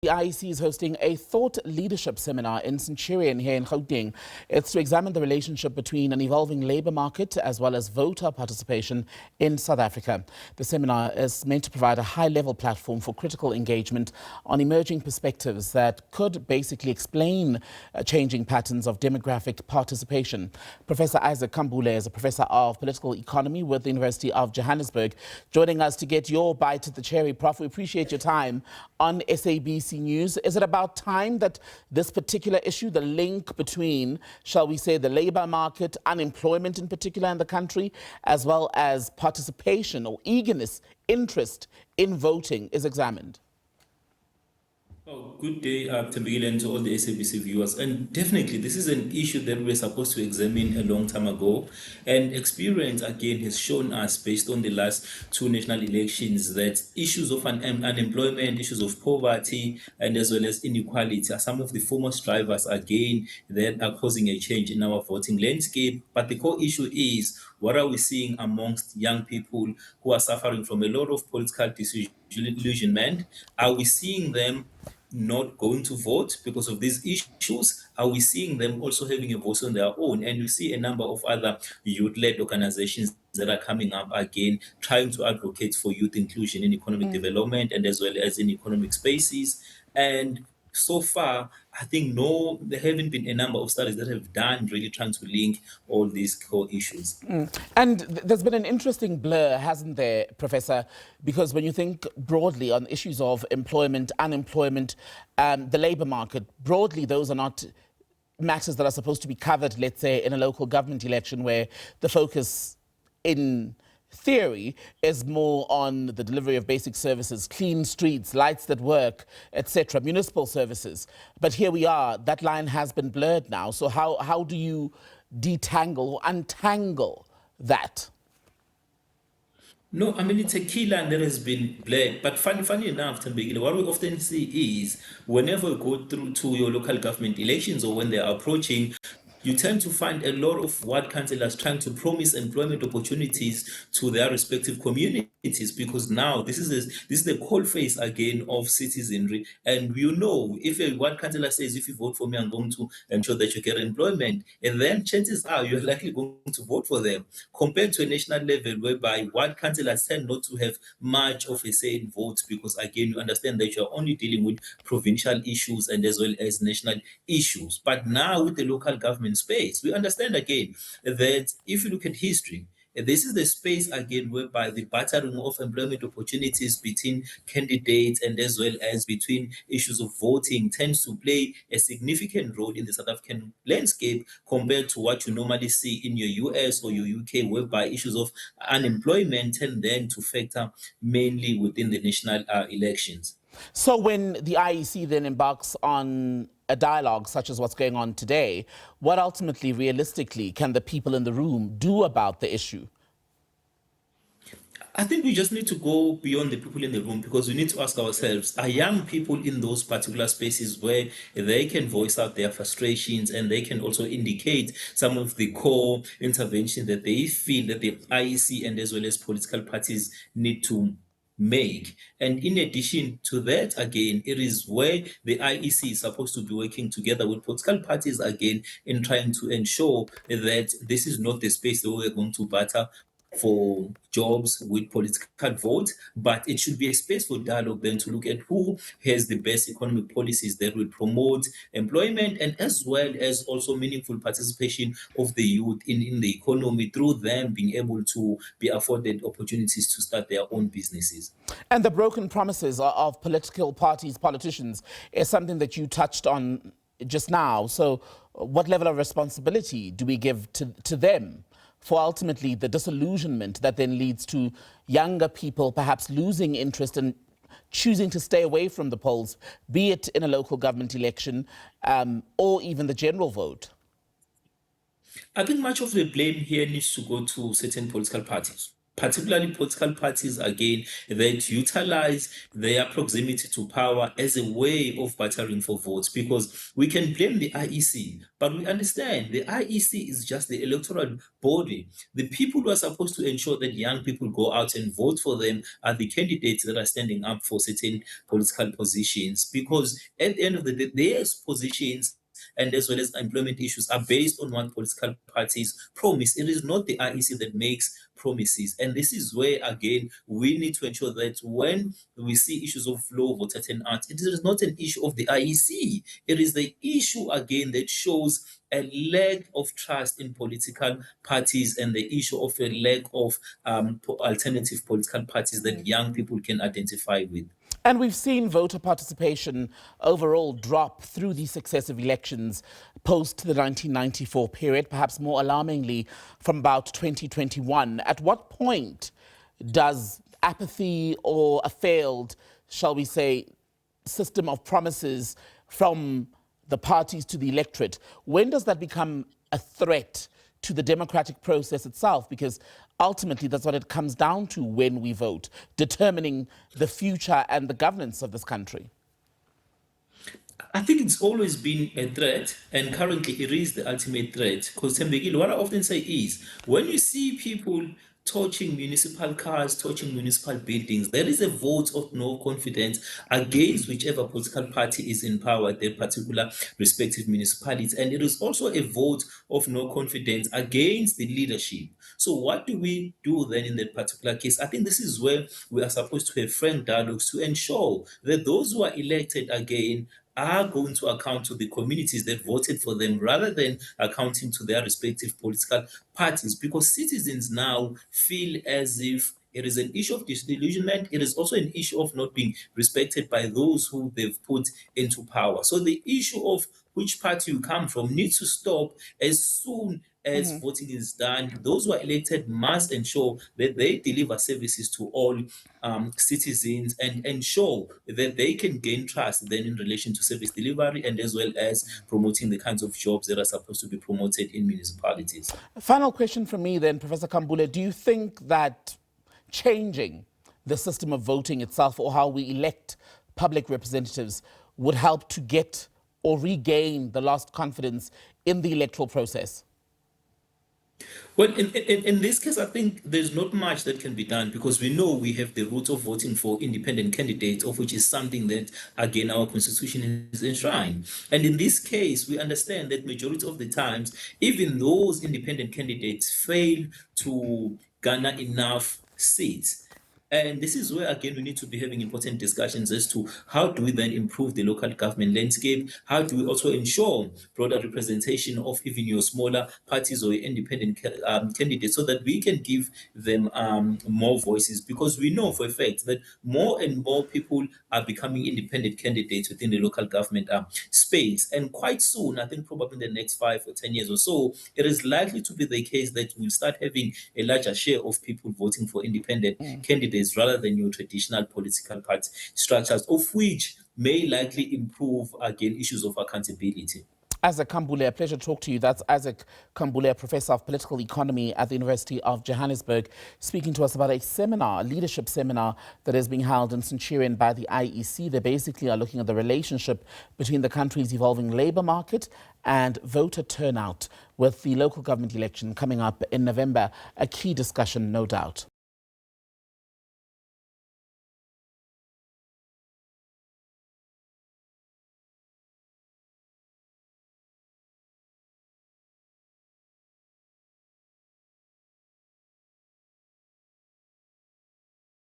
The IEC is hosting a thought leadership seminar in Centurion here in Gauteng. It's to examine the relationship between an evolving labour market as well as voter participation in South Africa. The seminar is meant to provide a high-level platform for critical engagement on emerging perspectives that could basically explain changing patterns of demographic participation. Professor Isaac Khambule is a professor of political economy with the University of Johannesburg, joining us to get your bite at the cherry. Prof, we appreciate your time on SABC News. Is it about time that this particular issue, the link between, shall we say, the labour market, unemployment in particular in the country, as well as participation or eagerness, interest in voting, is examined? Oh, good day, Thembekile, and to all the SABC viewers. And definitely, this is an issue that we're supposed to examine a long time ago. And experience, again, has shown us, based on the last two national elections, that issues of unemployment, issues of poverty, and as well as inequality are some of the foremost drivers, again, that are causing a change in our voting landscape. But the core issue is, what are we seeing amongst young people who are suffering from a lot of political disillusionment? Are we seeing them not going to vote because of these issues? Are we seeing them also having a voice on their own? And we see a number of other youth-led organizations that are coming up again, trying to advocate for youth inclusion in economic development and as well as in economic spaces. And so far, I think there haven't been a number of studies that have done really trying to link all these core issues. And there's been an interesting blur, hasn't there, Professor? Because when you think broadly on issues of employment, unemployment, the labour market, broadly those are not matters that are supposed to be covered, let's say, in a local government election where the focus in theory is more on the delivery of basic services, clean streets, lights that work, etc., municipal services. But here we are, that line has been blurred now. So how do you detangle or untangle that? No, I mean, it's a key line that has been blurred. But funny enough, Thembekile, what we often see is whenever we go through to your local government elections or when they are approaching, you tend to find a lot of ward councillors trying to promise employment opportunities to their respective communities, because now this is the cold face again of citizenry. And if a ward councillor says, if you vote for me, I'm going to ensure that you get employment, and then chances are you're likely going to vote for them, compared to a national level whereby ward councillors tend not to have much of a say in votes, because again, you understand that you're only dealing with provincial issues and as well as national issues. But now with the local government space, we understand again that if you look at history, this is the space again whereby the battering of employment opportunities between candidates and as well as between issues of voting tends to play a significant role in the South African landscape, compared to what you normally see in your US or your UK, whereby issues of unemployment tend then to factor mainly within the national elections. So when the IEC then embarks on a dialogue such as what's going on today, what ultimately, realistically, can the people in the room do about the issue? I think we just need to go beyond the people in the room, because we need to ask ourselves, are young people in those particular spaces where they can voice out their frustrations and they can also indicate some of the core interventions that they feel that the IEC and as well as political parties need to make? And in addition to that, again, it is where the IEC is supposed to be working together with political parties again in trying to ensure that this is not the space that we're going to battle for jobs with political vote, but it should be a space for dialogue then to look at who has the best economic policies that will promote employment and as well as also meaningful participation of the youth in the economy, through them being able to be afforded opportunities to start their own businesses. And the broken promises of political parties, politicians, is something that you touched on just now. So what level of responsibility do we give to them for ultimately the disillusionment that then leads to younger people perhaps losing interest and choosing to stay away from the polls, be it in a local government election or even the general vote? I think much of the blame here needs to go to certain political parties. particularly political parties, again, that utilize their proximity to power as a way of battering for votes. Because we can blame the IEC, but we understand the IEC is just the electoral body. The people who are supposed to ensure that young people go out and vote for them are the candidates that are standing up for certain political positions. Because at the end of the day, their positions and as well as employment issues are based on what political parties promise. It is not the IEC that makes promises. And this is where, again, we need to ensure that when we see issues of low voter turnout, it is not an issue of the IEC. It is the issue, again, that shows a lack of trust in political parties and the issue of a lack of alternative political parties that young people can identify with. And we've seen voter participation overall drop through these successive elections post the 1994 period, perhaps more alarmingly from about 2021. At what point does apathy or a failed, shall we say, system of promises from the parties to the electorate, when does that become a threat to the democratic process itself? Because ultimately that's what it comes down to when we vote, determining the future and the governance of this country. I think it's always been a threat, and currently it is the ultimate threat. Because what I often say is, when you see people torching municipal cars, torching municipal buildings, there is a vote of no confidence against whichever political party is in power at their particular respective municipalities. And it is also a vote of no confidence against the leadership. So what do we do then in that particular case? I think this is where we are supposed to have frank dialogues to ensure that those who are elected again are going to account to the communities that voted for them rather than accounting to their respective political parties, because citizens now feel as if it is an issue of disillusionment. It is also an issue of not being respected by those who they've put into power. So the issue of which party you come from needs to stop as soon as voting is done. Those who are elected must ensure that they deliver services to all citizens and ensure that they can gain trust then in relation to service delivery and as well as promoting the kinds of jobs that are supposed to be promoted in municipalities. Final question from me then, Professor Khambule. Do you think that changing the system of voting itself or how we elect public representatives would help to get or regain the lost confidence in the electoral process? Well, in this case, I think there's not much that can be done because we know we have the route of voting for independent candidates, of which is something that, again, our constitution is enshrined. And in this case, we understand that majority of the times, even those independent candidates fail to garner enough seats. And this is where, again, we need to be having important discussions as to how do we then improve the local government landscape? How do we also ensure broader representation of even your smaller parties or independent candidates so that we can give them more voices? Because we know for a fact that more and more people are becoming independent candidates within the local government space. And quite soon, I think probably in the next 5 or 10 years or so, it is likely to be the case that we'll start having a larger share of people voting for independent candidates rather than your traditional political party structures, of which may likely improve, again, issues of accountability. Isaac Khambule, a pleasure to talk to you. That's Isaac Khambule, Professor of Political Economy at the University of Johannesburg, speaking to us about a seminar, a leadership seminar that is being held in Centurion by the IEC. They basically are looking at the relationship between the country's evolving labour market and voter turnout, with the local government election coming up in November. A key discussion, no doubt.